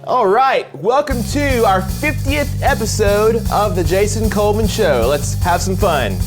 All right, welcome to our 50th episode of the Jason Coleman Show. Let's have some fun.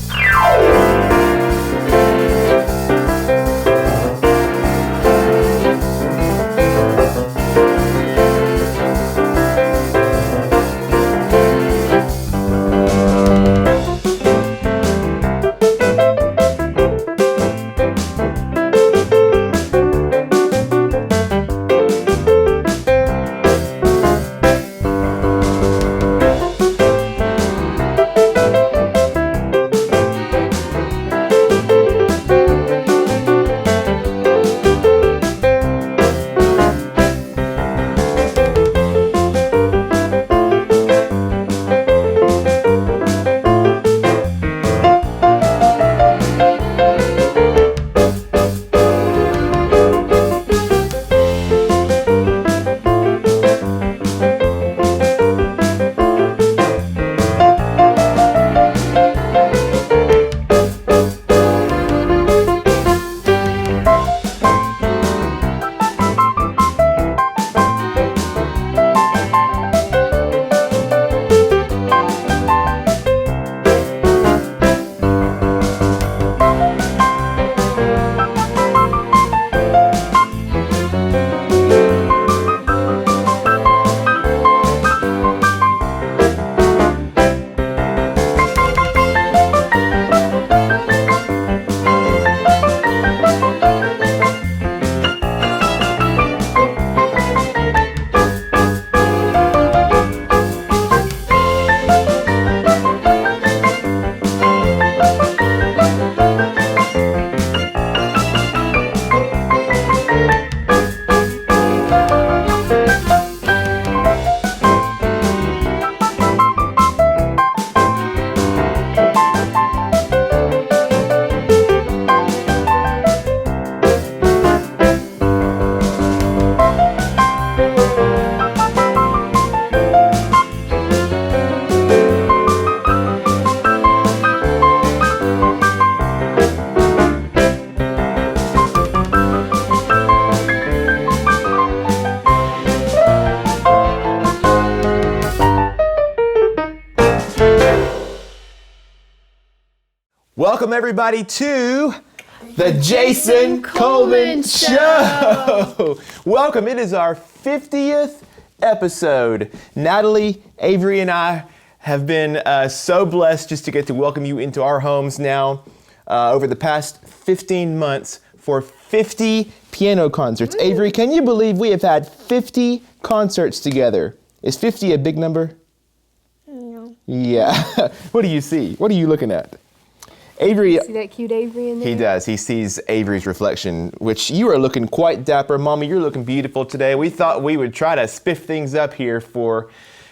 Welcome everybody to the Jason Coleman Show. Welcome, it is our 50th episode. Natalie, Avery, and I have been so blessed just to get to welcome you into our homes now over the past 15 months for 50 piano concerts. Ooh. Avery, can you believe we have had 50 concerts together? Is 50 a big number? No. Yeah. What do you see? What are you looking at? Avery, see that cute Avery in there? He does. He sees Avery's reflection, which you are looking quite dapper. Mommy, you're looking beautiful today. We thought we would try to spiff things up here for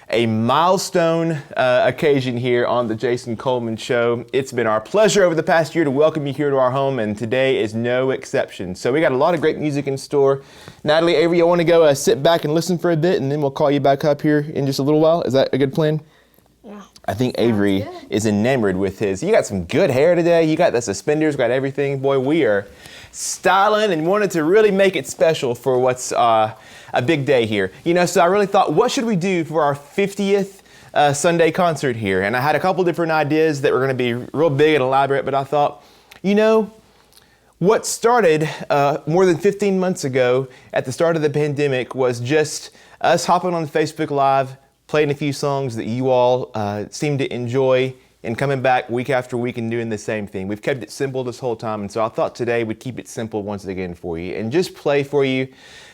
a milestone occasion here on the Jason Coleman Show. It's been our pleasure over the past year to welcome you here to our home, and today is no exception. So we got a lot of great music in store. Natalie, Avery, I want to go sit back and listen for a bit, and then we'll call you back up here in just a little while. Is that a good plan? Yeah. I think Avery is enamored with his. You got some good hair today. You got the suspenders, got everything. Boy, we are styling and wanted to really make it special for what's a big day here. You know, so I really thought, what should we do for our 50th Sunday concert here? And I had a couple different ideas that were going to be real big and elaborate, but I thought, you know, what started more than 15 months ago at the start of the pandemic was just us hopping on Facebook Live, playing a few songs that you all seem to enjoy, and coming back week after week and doing the same thing. We've kept it simple this whole time, and so I thought today we'd keep it simple once again for you and just play for you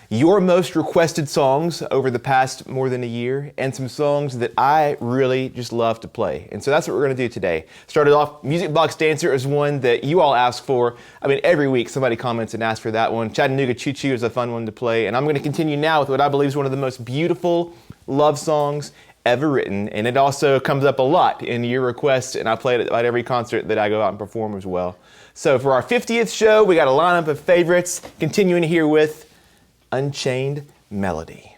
your most requested songs over the past more than a year, and some songs that I really just love to play. And so that's what we're gonna do today. Started off, Music Box Dancer is one that you all ask for. I mean, every week somebody comments and asks for that one. Chattanooga Choo Choo is a fun one to play. And I'm gonna continue now with what I believe is one of the most beautiful love songs ever written. And it also comes up a lot in your requests, and I play it at about every concert that I go out and perform as well. So for our 50th show, we got a lineup of favorites, continuing here with Unchained Melody.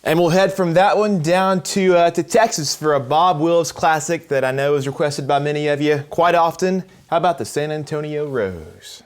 And we'll head from that one down to Texas for a Bob Wills classic that I know is requested by many of you quite often. How about the San Antonio Rose?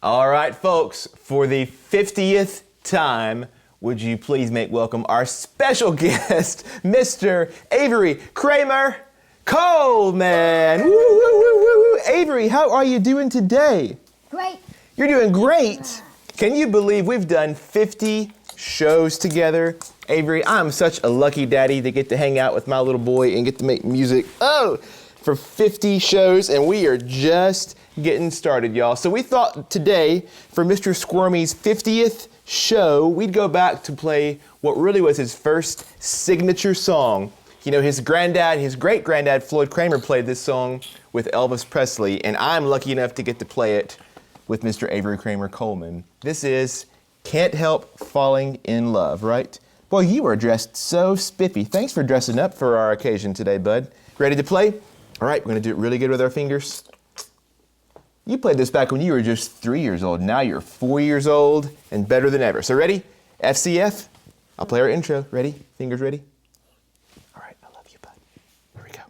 All right, folks, for the 50th time, would you please make welcome our special guest, Mr. Avery Kramer Coleman. Woo, woo, woo, woo, woo. Avery, how are you doing today? Great. You're doing great. Can you believe we've done 50 shows together? Avery, I'm such a lucky daddy to get to hang out with my little boy and get to make music. For 50 shows, and we are just getting started, y'all. So we thought today, for Mr. Squirmy's 50th show, we'd go back to play what really was his first signature song. You know, his great-granddad, Floyd Kramer, played this song with Elvis Presley, and I'm lucky enough to get to play it with Mr. Avery Kramer Coleman. This is Can't Help Falling in Love, right? Boy, you are dressed so spiffy. Thanks for dressing up for our occasion today, bud. Ready to play? All right, we're gonna do it really good with our fingers. You played this back when you were just 3 years old. Now you're 4 years old and better than ever. So ready? FCF. I'll play our intro. Ready? Fingers ready? All right, I love you, bud. Here we go.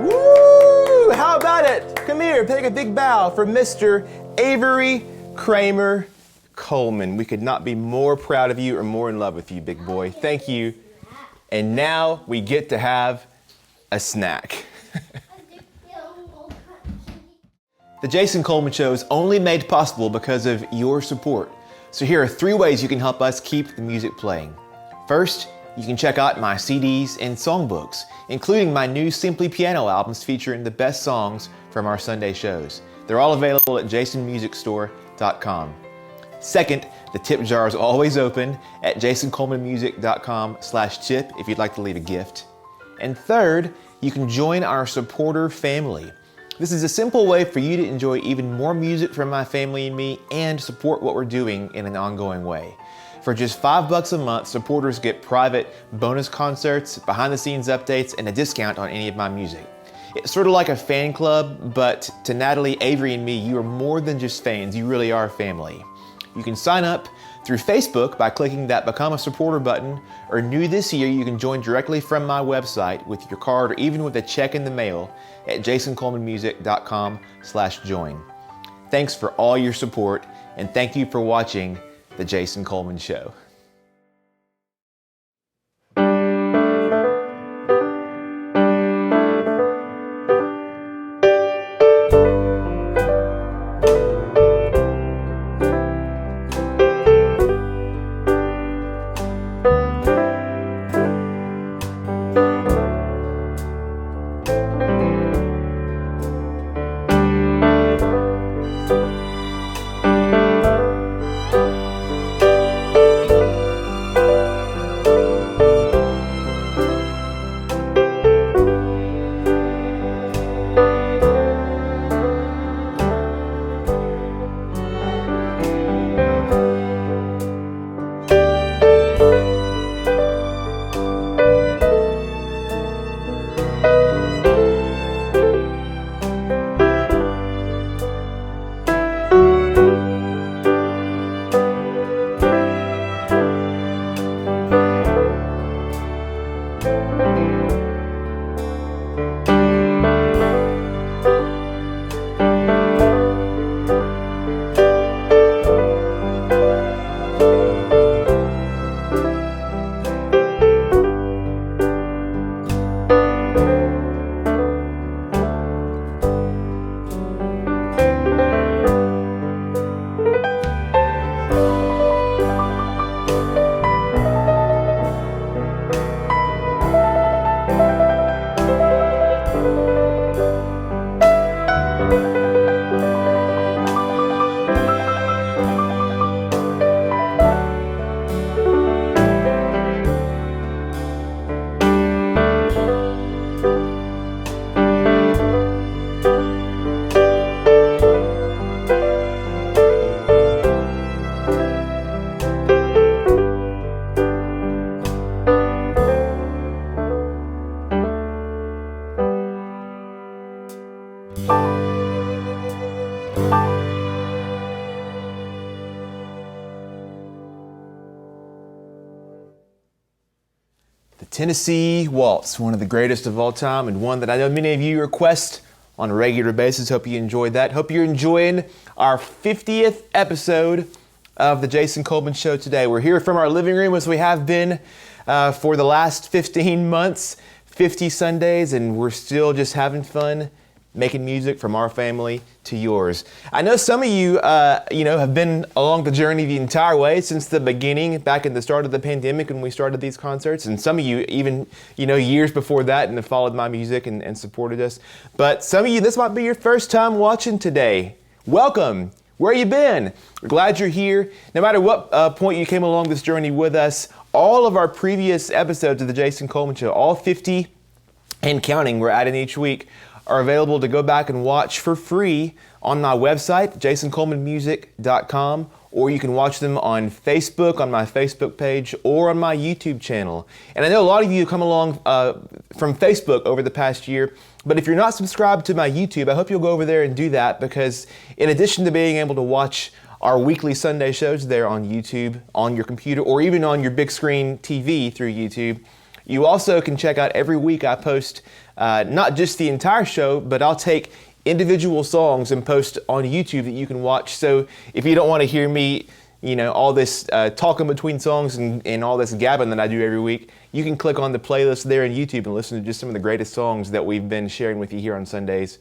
Woo! How about it? Come here, take a big bow for Mr. Avery Kramer Coleman. We could not be more proud of you or more in love with you, big boy. Thank you. And now we get to have a snack. The Jason Coleman Show is only made possible because of your support. So here are 3 ways you can help us keep the music playing. First, you can check out my CDs and songbooks, including my new Simply Piano albums featuring the best songs from our Sunday shows. They're all available at jasonmusicstore.com. Second, the tip jar is always open at jasoncolemanmusic.com/tip if you'd like to leave a gift. And third, you can join our supporter family. This is a simple way for you to enjoy even more music from my family and me and support what we're doing in an ongoing way. For just $5 a month, supporters get private bonus concerts, behind-the-scenes updates, and a discount on any of my music. It's sort of like a fan club, but to Natalie, Avery, and me, you are more than just fans. You really are family. You can sign up through Facebook by clicking that Become a Supporter button, or new this year, you can join directly from my website with your card or even with a check in the mail at jasoncolemanmusic.com/join. Thanks for all your support, and thank you for watching The Jason Coleman Show. The Tennessee Waltz, one of the greatest of all time and one that I know many of you request on a regular basis. Hope you enjoyed that. Hope you're enjoying our 50th episode of The Jason Coleman Show today. We're here from our living room as we have been for the last 15 months, 50 Sundays, and we're still just having fun making music from our family to yours. I know some of you, have been along the journey the entire way since the beginning, back at the start of the pandemic when we started these concerts, and some of you even, years before that and have followed my music and supported us. But some of you, this might be your first time watching today. Welcome. Where you been? We're glad you're here. No matter what point you came along this journey with us, all of our previous episodes of The Jason Coleman Show, all 50 and counting, we're adding each week, are available to go back and watch for free on my website, jasoncolemanmusic.com, or you can watch them on Facebook, on my Facebook page, or on my YouTube channel. And I know a lot of you have come along from Facebook over the past year, but if you're not subscribed to my YouTube, I hope you'll go over there and do that, because in addition to being able to watch our weekly Sunday shows there on YouTube, on your computer, or even on your big screen TV through YouTube, you also can check out every week I post not just the entire show, but I'll take individual songs and post on YouTube that you can watch. So if you don't want to hear me, all this talking between songs and all this gabbing that I do every week, you can click on the playlist there on YouTube and listen to just some of the greatest songs that we've been sharing with you here on Sundays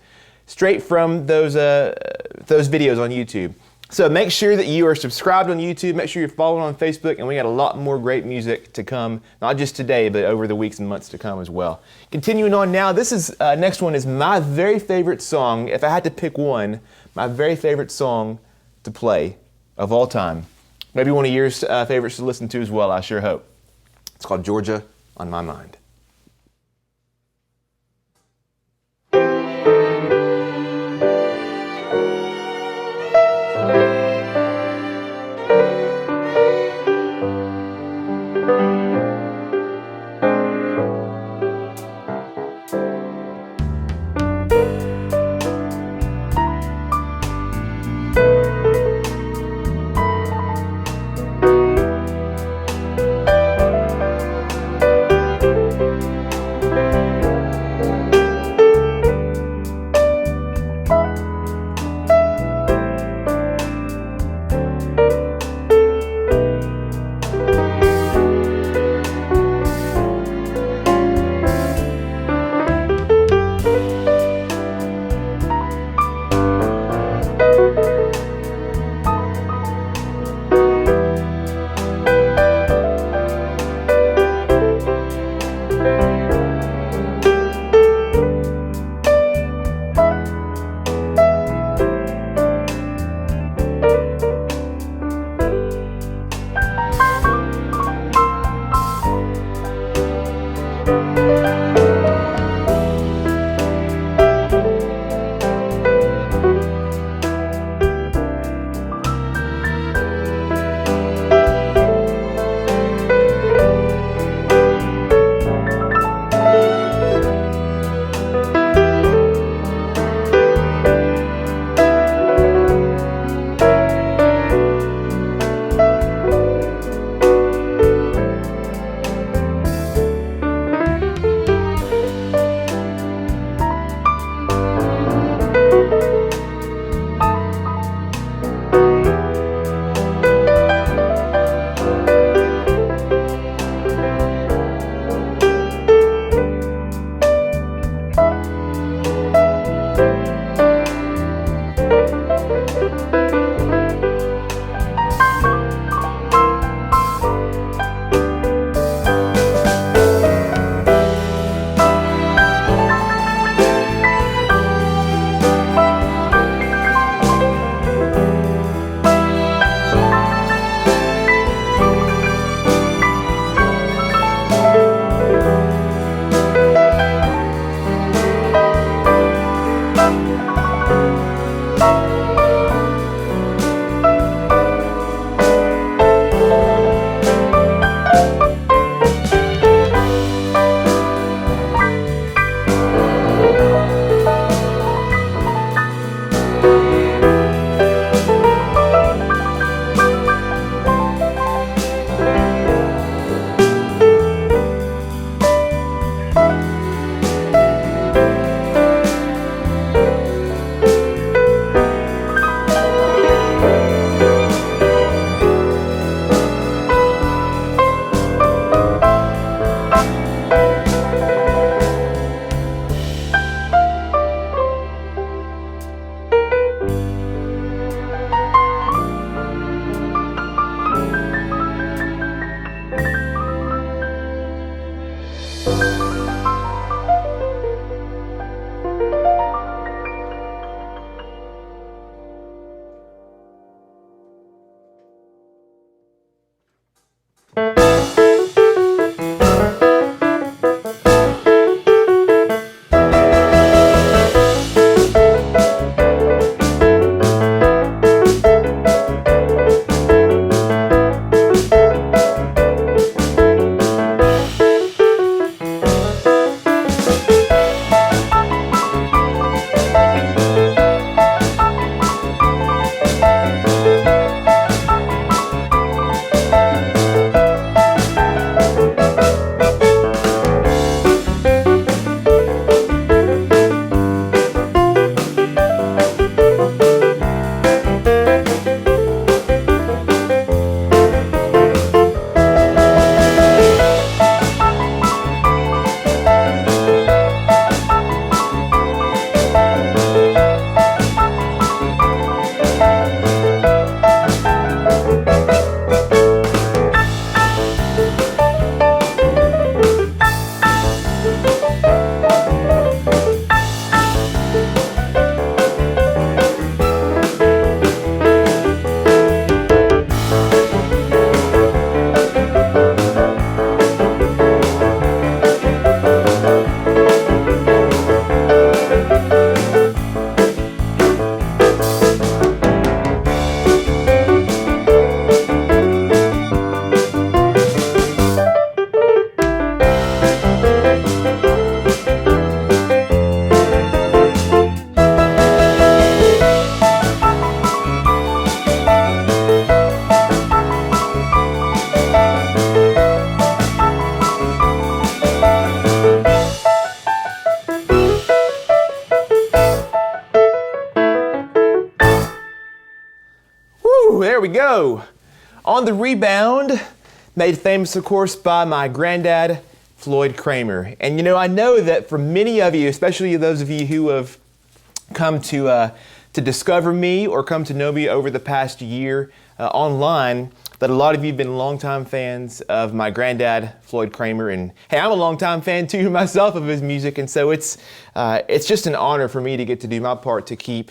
straight from those videos on YouTube. So make sure that you are subscribed on YouTube, make sure you're following on Facebook, and we got a lot more great music to come, not just today, but over the weeks and months to come as well. Continuing on now, this is, next one is my very favorite song. If I had to pick one, my very favorite song to play of all time. Maybe one of your favorites to listen to as well, I sure hope. It's called Georgia on My Mind. go. On the Rebound, made famous, of course, by my granddad, Floyd Kramer. And I know that for many of you, especially those of you who have come to discover me or come to know me over the past year online, that a lot of you have been longtime fans of my granddad, Floyd Kramer. And hey, I'm a longtime fan too myself of his music. And so it's just an honor for me to get to do my part to keep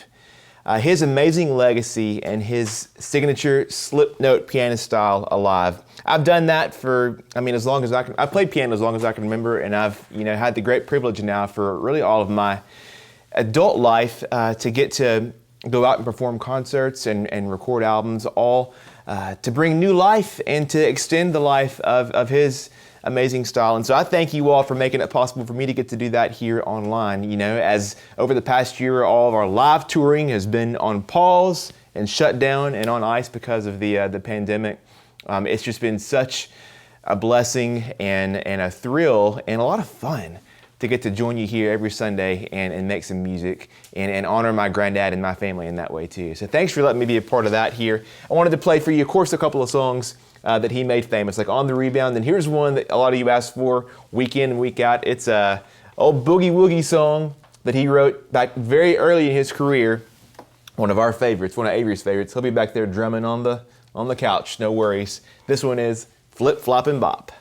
his amazing legacy and his signature slip note piano style alive. I've done that for, as long as I can. I've played piano as long as I can remember, and I've, had the great privilege now for really all of my adult life to get to go out and perform concerts and record albums, all to bring new life and to extend the life of his amazing style. And so I thank you all for making it possible for me to get to do that here online. As over the past year, all of our live touring has been on pause and shut down and on ice because of the pandemic. It's just been such a blessing and a thrill and a lot of fun to get to join you here every Sunday and make some music and honor my granddad and my family in that way too. So thanks for letting me be a part of that here. I wanted to play for you, of course, a couple of songs that he made famous, like On the Rebound. And here's one that a lot of you asked for week in and week out. It's a old boogie woogie song that he wrote back very early in his career. One of our favorites, one of Avery's favorites. He'll be back there drumming on the couch, no worries. This one is Flip Floppin' Bop.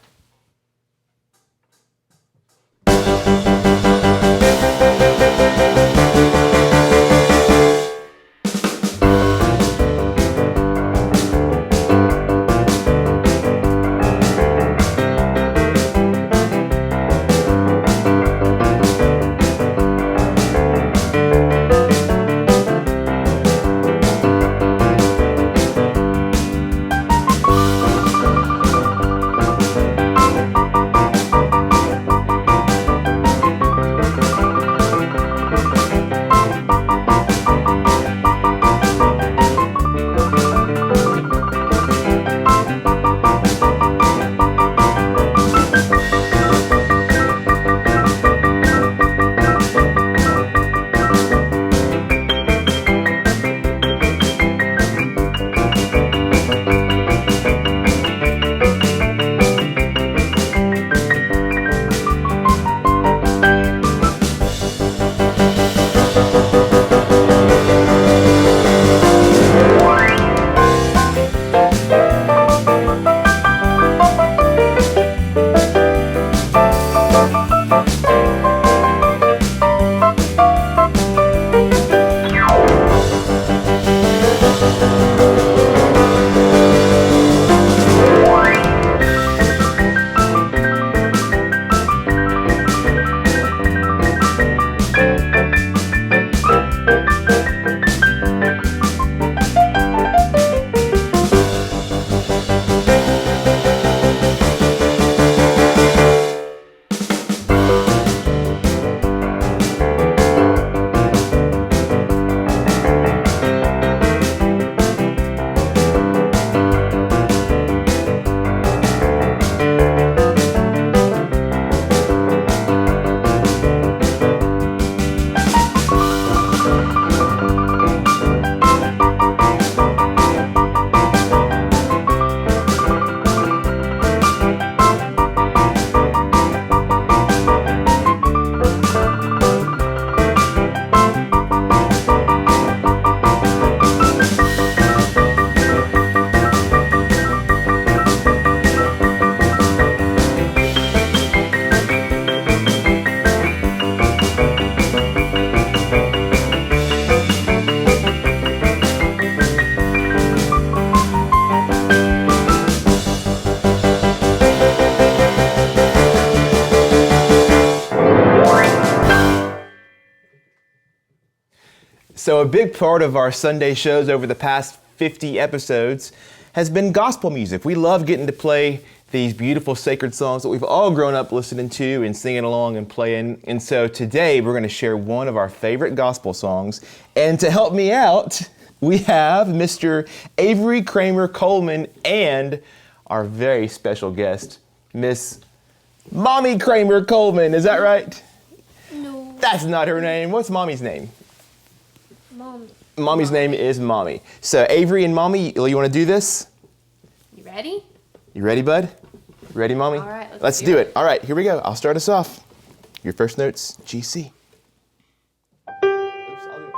So a big part of our Sunday shows over the past 50 episodes has been gospel music. We love getting to play these beautiful sacred songs that we've all grown up listening to and singing along and playing. And so today we're going to share one of our favorite gospel songs. And to help me out, we have Mr. Avery Kramer Coleman and our very special guest, Miss Mommy Kramer Coleman. Is that right? No. That's not her name. What's Mommy's name? Mommy. Mommy's name is Mommy. So Avery and Mommy, you want to do this? You ready? You ready, bud? Ready, Mommy? All right, let's do it. All right, here we go. I'll start us off. Your first notes, GC. Oops, I'll do it.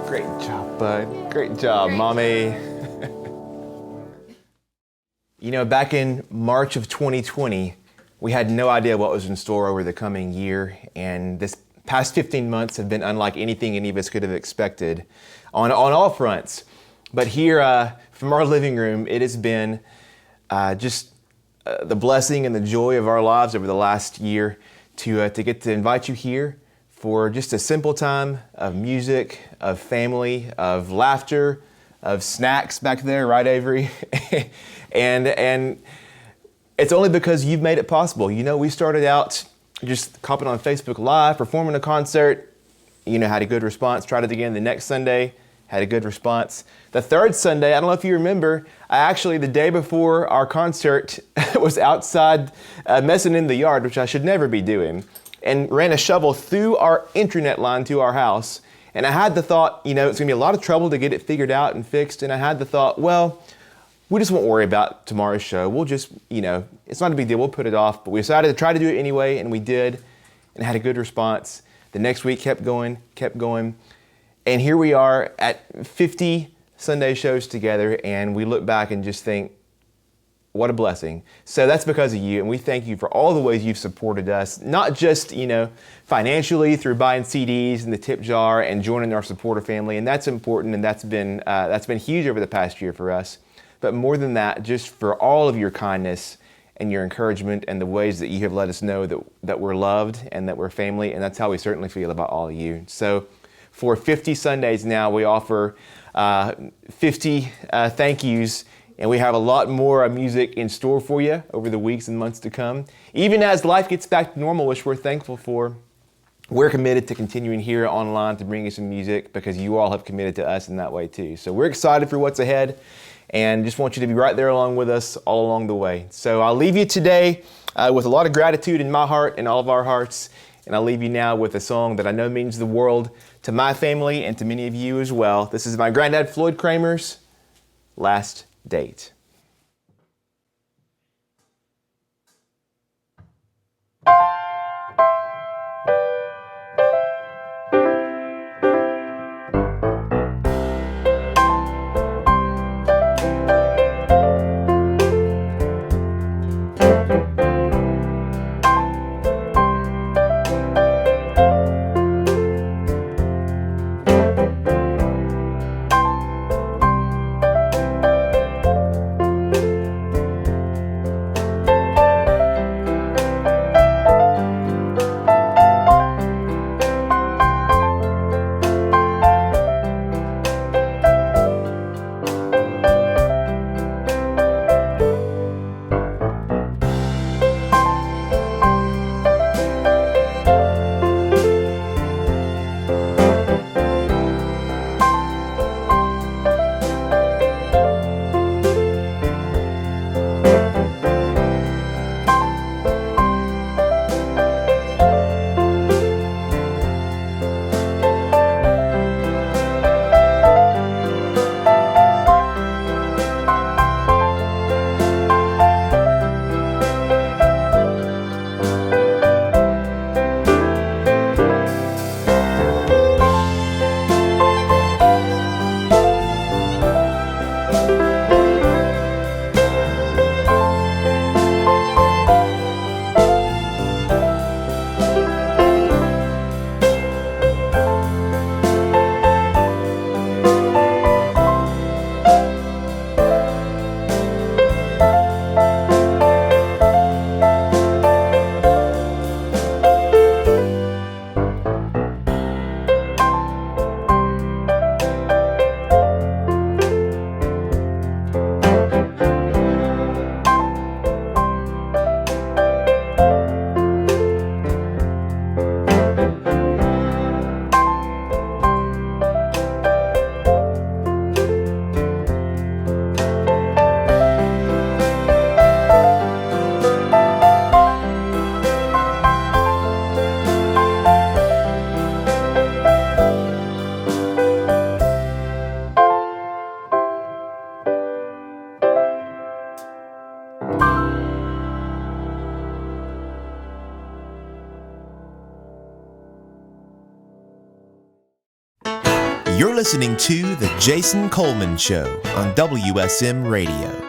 Great job, bud. Great job, Mommy. You know, back in March of 2020, we had no idea what was in store over the coming year, and this past 15 months have been unlike anything any of us could have expected on all fronts. But here from our living room, it has been just the blessing and the joy of our lives over the last year to get to invite you here for just a simple time of music, of family, of laughter, of snacks back there, right, Avery? and it's only because you've made it possible. You know, we started out just hopping on Facebook Live, performing a concert, you know, had a good response, tried it again the next Sunday, had a good response. The third Sunday, I don't know if you remember, I actually, the day before our concert, was outside messing in the yard, which I should never be doing, and ran a shovel through our internet line to our house. And I had the thought, you know, it's gonna be a lot of trouble to get it figured out and fixed. And I had the thought, well, we just won't worry about tomorrow's show. We'll just, you know, it's not a big deal. We'll put it off. But we decided to try to do it anyway, and we did, and had a good response. The next week kept going. And here we are at 50 Sunday shows together, and we look back and just think, what a blessing. So that's because of you, and we thank you for all the ways you've supported us, not just, you know, financially through buying CDs in the tip jar and joining our supporter family, and that's important, and that's been huge over the past year for us. But more than that, just for all of your kindness and your encouragement and the ways that you have let us know that we're loved and that we're family, and that's how we certainly feel about all of you. So for 50 Sundays now, we offer 50 thank yous, and we have a lot more music in store for you over the weeks and months to come. Even as life gets back to normal, which we're thankful for, we're committed to continuing here online to bring you some music because you all have committed to us in that way too. So we're excited for what's ahead and just want you to be right there along with us all along the way. So I'll leave you today with a lot of gratitude in my heart and all of our hearts. And I'll leave you now with a song that I know means the world to my family and to many of you as well. This is my granddad Floyd Kramer's Last Date. You're listening to The Jason Coleman Show on WSM Radio.